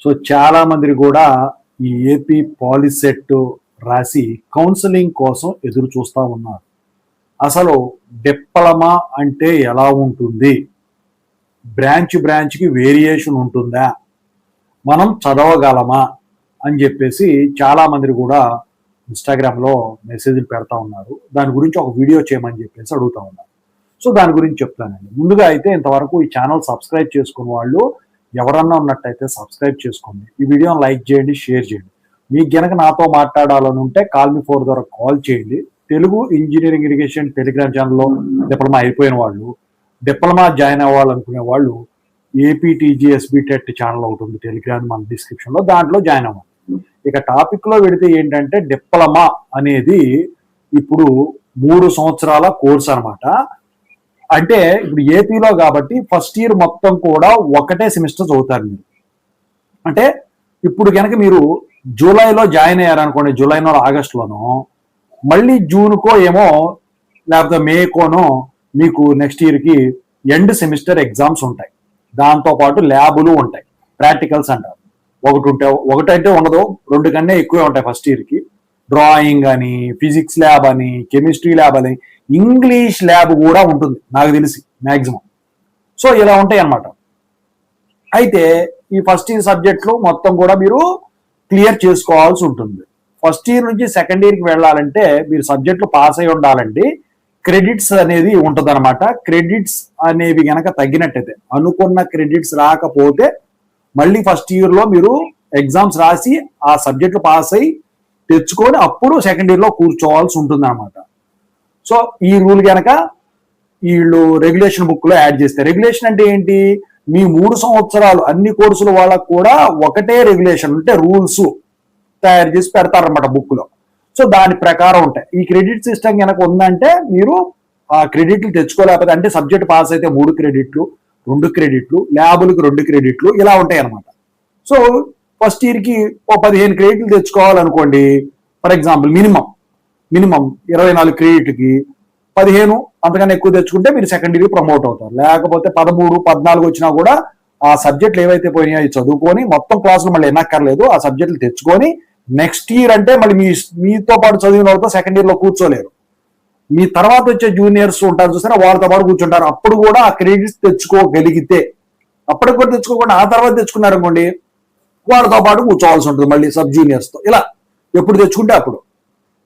So చాలా మంది కూడా ఈ ఏపీ పాలిసెట్ రాసి కౌన్సిలింగ్ కోసం ఎదురు చూస్తూ ఉన్నారు. అసలు డిప్లొమా అంటే ఎలా ఉంటుంది, బ్రాంచ్కి వేరియేషన్ ఉంటుందా, మనం చదవగలమా అని చెప్పేసి చాలా మంది కూడా ఇన్స్టాగ్రామ్లో మెసేజ్లు పెడతా ఉన్నారు. దాని గురించి ఒక వీడియో చేయమని చెప్పేసి అడుగుతా ఉన్నారు. సో దాని గురించి చెప్తానండి. ముందుగా అయితే ఇంతవరకు ఈ ఛానల్ సబ్స్క్రైబ్ చేసుకున్న వాళ్ళు ఎవరన్నా ఉన్నట్టయితే సబ్స్క్రైబ్ చేసుకోండి. ఈ వీడియోని లైక్ చేయండి, షేర్ చేయండి. మీకు గనక నాతో మాట్లాడాలని ఉంటే కాల్ మీ 4 ద్వారా కాల్ చేయండి. తెలుగు ఇంజనీరింగ్ ఇరిగేషన్ టెలిగ్రామ్ ఛానల్లో డిప్లొమా అయిపోయిన వాళ్ళు, డిప్లొమా జాయిన్ అవ్వాలనుకునే వాళ్ళు ఏపీటీజీఎస్బీ టెట్ ఛానల్ ఒకటి ఉంది టెలిగ్రామ్ మన డిస్క్రిప్షన్లో, దాంట్లో జాయిన్ అవ్వాలి. ఇక టాపిక్లో పెడితే ఏంటంటే డిప్లొమా అనేది ఇప్పుడు 3 సంవత్సరాల కోర్స్ అనమాట. అంటే ఇప్పుడు ఏపీలో కాబట్టి ఫస్ట్ ఇయర్ మొత్తం కూడా ఒకటే సెమిస్టర్ చదువుతారు మీరు. అంటే ఇప్పుడు కనుక మీరు జూలైలో జాయిన్ అయ్యారనుకోండి, జూలైనో ఆగస్టులోనో, మళ్ళీ జూన్కో ఏమో లేకపోతే మేకోనో మీకు నెక్స్ట్ ఇయర్కి ఎండ్ సెమిస్టర్ ఎగ్జామ్స్ ఉంటాయి. దాంతోపాటు ల్యాబులు ఉంటాయి, ప్రాక్టికల్స్ అంటారు. ఒకటంటే ఉండదు, 2 కన్నా ఎక్కువే ఉంటాయి ఫస్ట్ ఇయర్కి. డ్రాయింగ్ అని, ఫిజిక్స్ ల్యాబ్ అని, కెమిస్ట్రీ ల్యాబ్ అని, ఇంగ్లీష్ ల్యాబ్ కూడా ఉంటుంది నాకు తెలిసి మ్యాక్సిమం. సో ఇలా ఉంటాయి అన్నమాట. అయితే ఈ ఫస్ట్ ఇయర్ సబ్జెక్టులు మొత్తం కూడా మీరు క్లియర్ చేసుకోవాల్సి ఉంటుంది. ఫస్ట్ ఇయర్ నుంచి సెకండ్ ఇయర్కి వెళ్ళాలంటే మీరు సబ్జెక్టులు పాస్ అయి ఉండాలండి. క్రెడిట్స్ అనేది ఉంటుంది అనమాట. క్రెడిట్స్ అనేవి గనక తగ్గినట్టయితే, అనుకున్న క్రెడిట్స్ రాకపోతే మళ్ళీ ఫస్ట్ ఇయర్లో మీరు ఎగ్జామ్స్ రాసి ఆ సబ్జెక్టులు పాస్ అయ్యి తెచ్చుకొని అప్పుడు సెకండ్ ఇయర్లో కూర్చోవాల్సి ఉంటుంది అనమాట. సో ఈ రూల్ కనుక వీళ్ళు రెగ్యులేషన్ బుక్లో యాడ్ చేస్తే, రెగ్యులేషన్ అంటే ఏంటి, మీ 3 సంవత్సరాలు అన్ని కోర్సుల వాళ్ళకు కూడా ఒకటే రెగ్యులేషన్ అంటే రూల్స్ తయారు చేసి పెడతారనమాట బుక్లో. సో దాని ప్రకారం ఉంటాయి. ఈ క్రెడిట్ సిస్టమ్ కనుక ఉందంటే మీరు ఆ క్రెడిట్లు తెచ్చుకోలేకపోతే, అంటే సబ్జెక్ట్ పాస్ అయితే 3 క్రెడిట్లు, 2 క్రెడిట్లు, ల్యాబులకు 2 క్రెడిట్లు ఇలా ఉంటాయి అనమాట. సో ఫస్ట్ ఇయర్కి 15 క్రెడిట్లు తెచ్చుకోవాలనుకోండి, ఫర్ ఎగ్జాంపుల్ మినిమం 24 క్రెడిట్కి 15 అంతకన్నా ఎక్కువ తెచ్చుకుంటే మీరు సెకండ్ ఇయర్ ప్రమోట్ అవుతారు. లేకపోతే 13, 14 వచ్చినా కూడా ఆ సబ్జెక్టులు ఏవైతే పోయినాయో చదువుకొని మొత్తం క్లాసులు మళ్ళీ ఎన్నక్కర్లేదు, ఆ సబ్జెక్టులు తెచ్చుకొని నెక్స్ట్ ఇయర్ అంటే మళ్ళీ మీతో పాటు చదివిన వాళ్ళతో సెకండ్ ఇయర్లో కూర్చోలేరు. మీ తర్వాత వచ్చే జూనియర్స్ ఉంటారు చూసారా, వాళ్ళతో పాటు కూర్చుంటారు. అప్పుడు కూడా ఆ క్రెడిట్స్ తెచ్చుకోగలిగితే, అప్పటికి కూడా తెచ్చుకోకుండా ఆ తర్వాత తెచ్చుకున్నారనుకోండి, వాళ్ళతో పాటు కూర్చోవాల్సి ఉంటుంది మళ్ళీ సబ్ జూనియర్స్తో. ఇలా ఎప్పుడు తెచ్చుకుంటే అప్పుడు.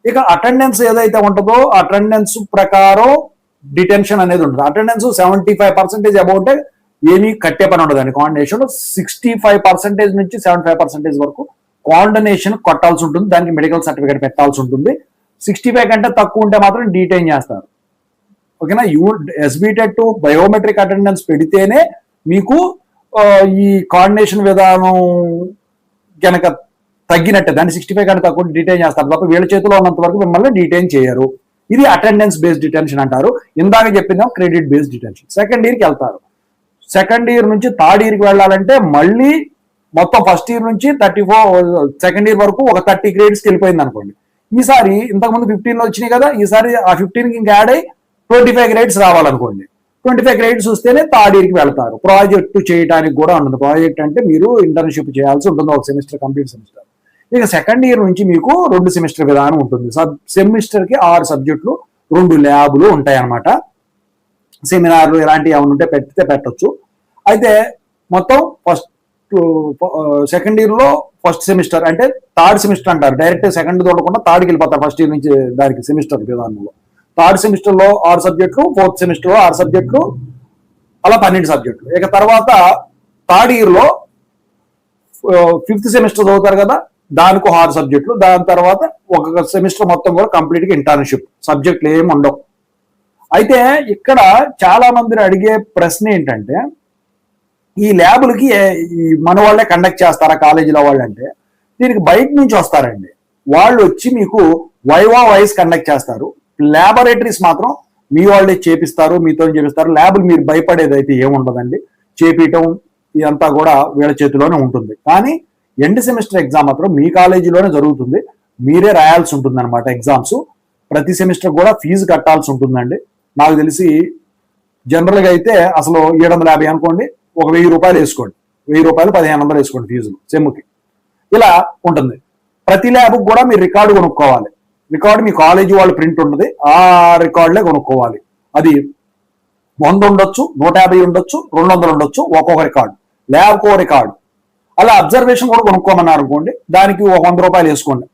ఇక అటెండెన్స్ ఏదైతే ఉంటుందో అటెండెన్స్ ప్రకారం డిటెన్షన్ అనేది ఉంటుంది. అటెండెన్స్ 75% అబౌవ్ ఉంటే ఏమీ కట్టే పని ఉండదు అండి. కాండినేషన్ 65% నుంచి 75% వరకు కాండినేషన్ కొట్టాల్సి ఉంటుంది. దానికి మెడికల్ సర్టిఫికేట్ పెట్టాల్సి ఉంటుంది. 65 కంటే తక్కువ ఉంటే మాత్రం డీటైన్ చేస్తారు. ఓకేనా. ఎస్బీటెట్ బయోమెట్రిక్ అటెండెన్స్ పెడితేనే మీకు ఈ కాండినేషన్ విధానం కనుక తగ్గినట్టే, దాన్ని 65 కంటే తక్కువ డిటైన్ చేస్తారు తప్ప వీళ్ళ చేతిలో ఉన్నంత వరకు మిమ్మల్ని డిటైన్ చేయరు. ఇది అటెండెన్స్ బేస్డ్ డిటెన్షన్ అంటారు. ఇందాక చెప్పిందాం క్రెడిట్ బేస్డ్ డిటెన్షన్. సెకండ్ ఇయర్కి వెళ్తారు. సెకండ్ ఇయర్ నుంచి థర్డ్ ఇయర్కి వెళ్ళాలంటే మళ్ళీ మొత్తం ఫస్ట్ ఇయర్ నుంచి 34 సెకండ్ ఇయర్ వరకు ఒక 30 క్రెడిట్స్కి వెళ్ళిపోయింది అనుకోండి. ఈసారి ఇంతకుముందు 15 వచ్చినాయి కదా, ఈసారి ఆ 15కి ఇంకా యాడ్ అయ్యి 25 క్రెడిట్స్ రావాలనుకోండి. 25 క్రెడిట్స్ వస్తేనే థర్డ్ ఇయర్కి వెళ్తారు. ప్రాజెక్టు చేయడానికి కూడా ఉంటుంది. ప్రాజెక్ట్ అంటే మీరు ఇంటర్న్షిప్ చేయాల్సి ఉంటుంది, ఒక సెమిస్టర్ కంప్లీట్ సెమిస్టర్. ఇక సెకండ్ ఇయర్ నుంచి మీకు 2 సెమిస్టర్ విధానం ఉంటుంది. సెమిస్టర్కి 6 సబ్జెక్టులు, 2 ల్యాబులు ఉంటాయి అన్నమాట. సెమినార్లు ఇలాంటివి ఏమైనా ఉంటే పెట్టచ్చు. అయితే మొత్తం సెకండ్ ఇయర్లో ఫస్ట్ సెమిస్టర్ అంటే థర్డ్ సెమిస్టర్ అంటారు. డైరెక్ట్ సెకండ్ చూడకుండా థర్డ్కి వెళ్ళిపోతారు ఫస్ట్ ఇయర్ నుంచి దానికి సెమిస్టర్ విధానంలో. థర్డ్ సెమిస్టర్లో 6 సబ్జెక్టులు, ఫోర్త్ సెమిస్టర్లో 6 సబ్జెక్టులు, అలా 12 సబ్జెక్టులు. ఇక తర్వాత థర్డ్ ఇయర్లో 5th సెమిస్టర్ చదువుతారు కదా, దానికి 6 సబ్జెక్టులు. దాని తర్వాత ఒక సెమిస్టర్ మొత్తం కూడా కంప్లీట్గా ఇంటర్న్షిప్, సబ్జెక్టులు ఏమి ఉండవు. అయితే ఇక్కడ చాలా మంది అడిగే ప్రశ్న ఏంటంటే, ఈ ల్యాబులకి మన వాళ్ళే కండక్ట్ చేస్తారా కాలేజీలో వాళ్ళు అంటే, దీనికి బయట నుంచి వస్తారండి. వాళ్ళు వచ్చి మీకు వైవా వైస్ కండక్ట్ చేస్తారు. ల్యాబొరేటరీస్ మాత్రం మీ వాళ్ళే చేపిస్తారు, మీతో చేపిస్తారు. ల్యాబులు మీరు భయపడేది అయితే ఏముండదండి. చేపించడం ఇదంతా కూడా వీళ్ళ చేతిలోనే ఉంటుంది. కానీ ఎండ్ సెమిస్టర్ ఎగ్జామ్ మాత్రం మీ కాలేజీలోనే జరుగుతుంది. మీరే రాయాల్సి ఉంటుంది అనమాట ఎగ్జామ్స్. ప్రతి సెమిస్టర్ కూడా ఫీజు కట్టాల్సి ఉంటుందండి. నాకు తెలిసి జనరల్గా అయితే అసలు 750 అనుకోండి, ఒక 1000 రూపాయలు వేసుకోండి. రూపాయలు 1500 వేసుకోండి ఫీజులు సెమ్కి. ఇలా ఉంటుంది. ప్రతి ల్యాబ్కి కూడా మీరు రికార్డు కొనుక్కోవాలి. రికార్డు మీ కాలేజీ వాళ్ళు ప్రింట్ ఉంటుంది, ఆ రికార్డులే కొనుక్కోవాలి. అది 100 ఉండొచ్చు, 150 ఉండొచ్చు, 200 ఉండొచ్చు, ఒక్కొక్క రికార్డు, ల్యాబ్కో రికార్డు. అలా అబ్జర్వేషన్ కూడా కొనుక్కోమన్నారు అనుకోండి, దానికి ఒక 100 రూపాయలు వేసుకోండి.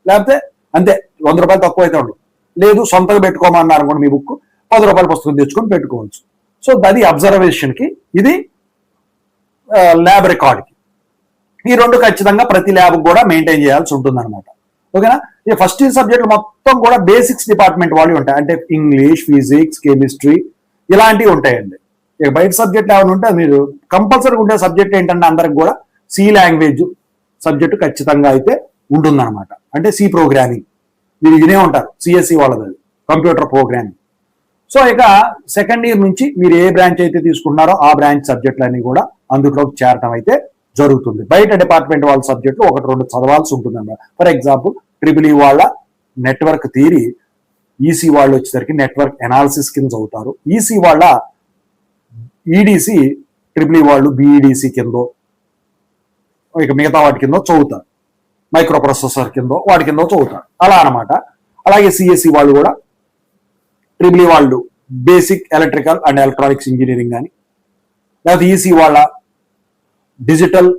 లేకపోతే అంతే, 100 రూపాయలు తక్కువ అయితే ఉండదు. లేదు సొంతగా పెట్టుకోమన్నారు అనుకోండి, మీ బుక్ 10 రూపాయల పుస్తకం తెచ్చుకొని పెట్టుకోవచ్చు. సో అది అబ్జర్వేషన్కి, ఇది ల్యాబ్ రికార్డ్కి. ఈ రెండు ఖచ్చితంగా ప్రతి ల్యాబ్ కూడా మెయింటైన్ చేయాల్సి ఉంటుంది అనమాట. ఓకేనా. ఈ ఫస్ట్ ఇయర్ సబ్జెక్టులు మొత్తం కూడా బేసిక్స్ డిపార్ట్మెంట్ వాళ్ళు ఉంటాయి. అంటే ఇంగ్లీష్, ఫిజిక్స్, కెమిస్ట్రీ ఇలాంటివి ఉంటాయండి. ఇక బయట సబ్జెక్ట్ ఏమైనా ఉంటే మీరు కంపల్సరీ ఉండే సబ్జెక్ట్ ఏంటంటే అందరికి కూడా సి లాంగ్వేజ్ సబ్జెక్టు ఖచ్చితంగా అయితే ఉంటుందన్నమాట. అంటే సి ప్రోగ్రామింగ్ మీరు వినే ఉంటారు, సిఎస్సి వాళ్ళది కంప్యూటర్ ప్రోగ్రామింగ్. సో ఇక సెకండ్ ఇయర్ నుంచి మీరు ఏ బ్రాంచ్ అయితే తీసుకున్నారో ఆ బ్రాంచ్ సబ్జెక్టులన్నీ కూడా అందులోకి చేరటం అయితే జరుగుతుంది. బయట డిపార్ట్మెంట్ వాళ్ళ సబ్జెక్టులు 1-2 చదవాల్సి ఉంటుందన్నమాట. ఫర్ ఎగ్జాంపుల్ ట్రిపుల్ ఈ వాళ్ళ నెట్వర్క్ థియరీ, ఈసీ వాళ్ళు వచ్చేసరికి నెట్వర్క్ ఎనాలిసిస్ కింద చదువుతారు. ఈసీ వాళ్ళ ఈడీసీ, ట్రిపుల్ ఈ వాళ్ళు బిఈడిసి కిందో, ఇక మిగతా వాటి కింద చదువుతారు. మైక్రో ప్రాసెసర్ కింద వాటి కింద చదువుతారు, అలా అనమాట. అలాగే సిఎస్సి వాళ్ళు కూడా ట్రిపుల్ ఈ వాళ్ళు basic electrical and electronics engineering కానీ, లేకపోతే ఈసీ వాళ్ళ డిజిటల్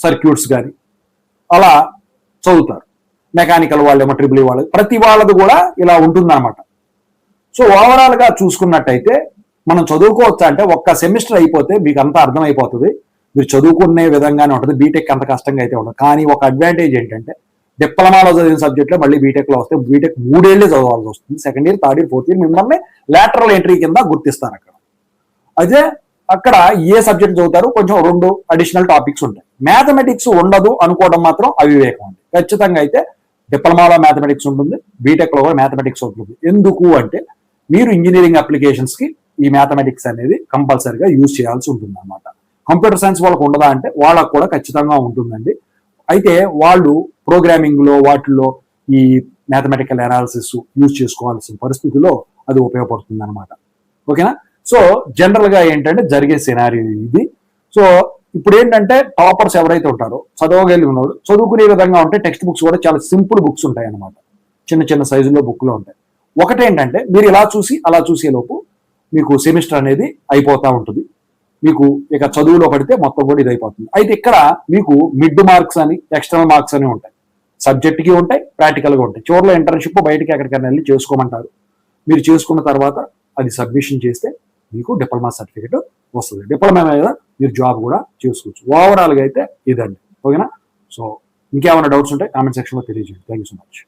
సర్క్యూట్స్ కానీ అలా చదువుతారు. మెకానికల్ వాళ్ళేమో ట్రిపుల్ ఈ వాళ్ళు, ప్రతి వాళ్ళది కూడా ఇలా ఉంటుందన్నమాట. సో ఓవరాల్ గా చూసుకున్నట్టయితే మనం చదువుకోవచ్చా అంటే ఒక్క సెమిస్టర్ అయిపోతే మీకు అంతా అర్థమైపోతుంది. మీరు చదువుకునే విధంగానే ఉంటుంది. బీటెక్ అంత కష్టంగా అయితే ఉండదు. కానీ ఒక అడ్వాంటేజ్ ఏంటంటే డిప్లొమాలో చదివిన సబ్జెక్టులో మళ్ళీ బీటెక్లో వస్తే బీటెక్ 3 ఏళ్లే చదవాల్సి వస్తుంది. Second year, third year, fourth year మిమ్మల్ని లాటరల్ ఎంట్రీ కింద గుర్తిస్తారు అక్కడ. అయితే అక్కడ ఏ సబ్జెక్ట్ చదువుతారు, కొంచెం 2 అడిషనల్ టాపిక్స్ ఉంటాయి. మ్యాథమెటిక్స్ ఉండదు అనుకోవడం మాత్రం అవివేకం అండి. ఖచ్చితంగా అయితే డిప్లొమాలో మ్యాథమెటిక్స్ ఉంటుంది, బీటెక్లో కూడా మ్యాథమెటిక్స్ ఉంటుంది. ఎందుకు అంటే మీరు ఇంజనీరింగ్ అప్లికేషన్స్ కి ఈ మ్యాథమెటిక్స్ అనేది కంపల్సరీగా యూజ్ చేయాల్సి ఉంటుంది అన్నమాట. కంప్యూటర్ సైన్స్ వాళ్ళకు ఉండదా అంటే వాళ్ళకు కూడా ఖచ్చితంగా ఉంటుందండి. అయితే వాళ్ళు ప్రోగ్రామింగ్ లో వాటిల్లో ఈ మ్యాథమెటికల్ అనాలిసిస్ యూజ్ చేసుకోవాల్సిన పరిస్థితిలో అది ఉపయోగపడుతుంది అనమాట. ఓకేనా. సో జనరల్ గా ఏంటంటే జరిగే సినారియో ఇది. సో ఇప్పుడు ఏంటంటే టాపర్స్ ఎవరైతే ఉంటారో, చదవగలిగినోడు, చదువుకునే విధంగా ఉంటే టెక్స్ట్ బుక్స్ కూడా చాలా సింపుల్ బుక్స్ ఉంటాయి అనమాట. చిన్న చిన్న సైజులో బుక్లో ఉంటాయి. ఒకటేంటంటే మీరు ఇలా చూసి అలా చూసే లోపు మీకు సెమిస్టర్ అనేది అయిపోతూ ఉంటుంది. మీకు ఇక చదువులో పడితే మొత్తం కూడా ఇది అయిపోతుంది. అయితే ఇక్కడ మీకు మిడ్ మార్క్స్ అని, ఎక్స్టర్నల్ మార్క్స్ అని ఉంటాయి. సబ్జెక్ట్కి ఉంటాయి, ప్రాక్టికల్గా ఉంటాయి. చివరిలో ఇంటర్న్షిప్ బయటికి ఎక్కడికైనా వెళ్ళి చేసుకోమంటారు. మీరు చేసుకున్న తర్వాత అది సబ్మిషన్ చేస్తే మీకు డిప్లొమా సర్టిఫికేట్ వస్తుంది. డిప్లొమా మీద మీరు జాబ్ కూడా చేసుకోవచ్చు. ఓవరాల్గా అయితే ఇదండి. ఓకేనా. సో ఇంకేమైనా డౌట్స్ ఉంటే కామెంట్ సెక్షన్లో తెలియజేయండి. Thank you so much.